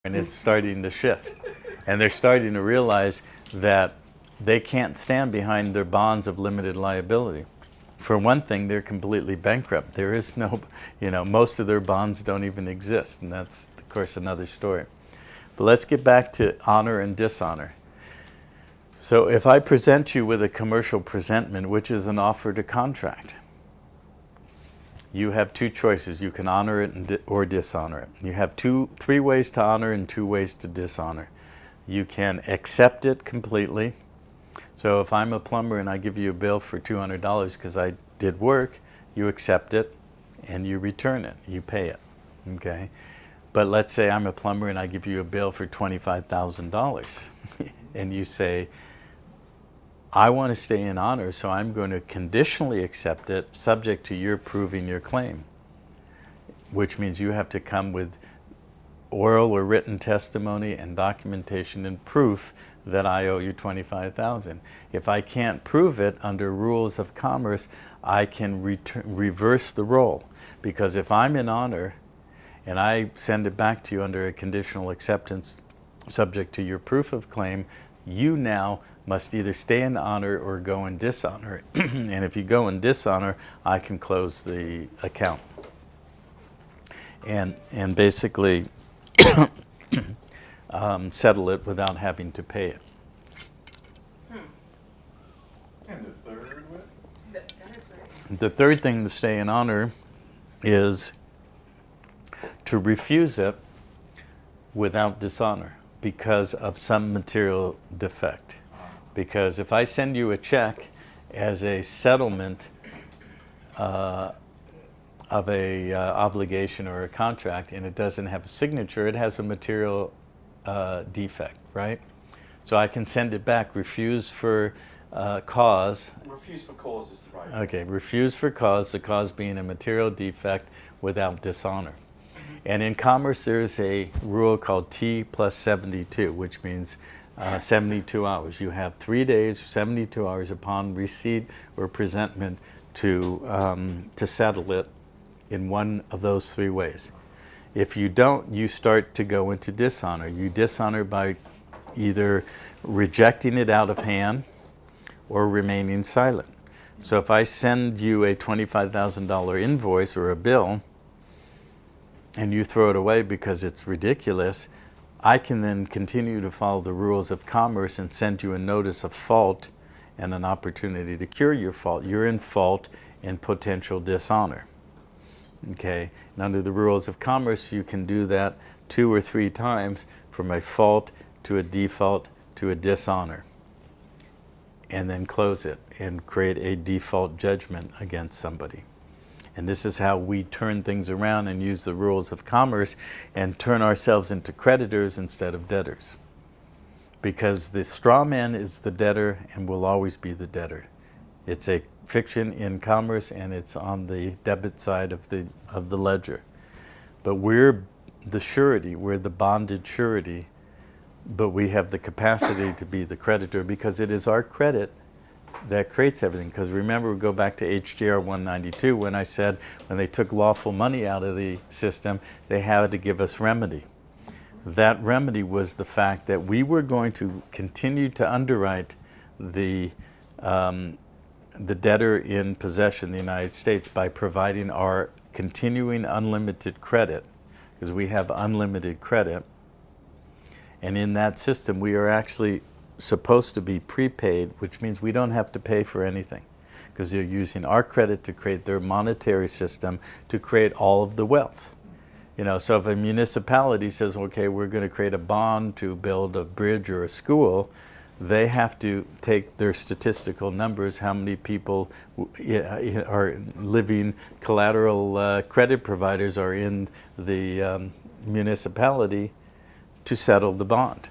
and it's starting to shift. And they're starting to realize that they can't stand behind their bonds of limited liability. For one thing, they're completely bankrupt. There is no, most of their bonds don't even exist, and that's, of course, another story. But let's get back to honor and dishonor. So if I present you with a commercial presentment, which is an offer to contract, you have two choices. You can honor it or dishonor it. You have three ways to honor and 2 ways to dishonor. You can accept it completely. So if I'm a plumber and I give you a bill for $200 because I did work, you accept it and you return it. You pay it, okay? But let's say I'm a plumber and I give you a bill for $25,000 and you say, I want to stay in honor, so I'm going to conditionally accept it subject to your proving your claim, which means you have to come with oral or written testimony and documentation and proof that I owe you $25,000. If I can't prove it under rules of commerce, I can reverse the role, because if I'm in honor and I send it back to you under a conditional acceptance subject to your proof of claim, you now must either stay in honor or go in dishonor. And if you go in dishonor, I can close the account and basically settle it without having to pay it. And the third way? That is right. The third thing to stay in honor is to refuse it without dishonor because of some material defect. Because if I send you a check as a settlement of a obligation or a contract and it doesn't have a signature, it has a material defect, right? So I can send it back, refuse for cause. Refuse for cause is the right. Okay, refuse for cause, the cause being a material defect without dishonor. And in commerce, there's a rule called T plus 72, which means 72 hours. You have 3 days, 72 hours upon receipt or presentment to settle it in one of those 3 ways. If you don't, you start to go into dishonor. You dishonor by either rejecting it out of hand or remaining silent. So if I send you a $25,000 invoice or a bill and you throw it away because it's ridiculous, I can then continue to follow the rules of commerce and send you a notice of fault and an opportunity to cure your fault. You're in fault and potential dishonor. Okay, and under the rules of commerce, you can do that 2 or 3 times, from a fault to a default to a dishonor, and then close it and create a default judgment against somebody. And this is how we turn things around and use the rules of commerce and turn ourselves into creditors instead of debtors. Because the straw man is the debtor and will always be the debtor. It's a fiction in commerce and it's on the debit side of the ledger. But we're the surety, we're the bonded surety, but we have the capacity to be the creditor because it is our credit that creates everything. Because remember, we go back to HJR 192 when I said when they took lawful money out of the system, they had to give us remedy. That remedy was the fact that we were going to continue to underwrite the debtor in possession in the United States by providing our continuing unlimited credit, because we have unlimited credit. And in that system, we are actually supposed to be prepaid, which means we don't have to pay for anything because they're using our credit to create their monetary system to create all of the wealth. So if a municipality says, okay, we're going to create a bond to build a bridge or a school, they have to take their statistical numbers, how many people are living, collateral credit providers are in the municipality to settle the bond.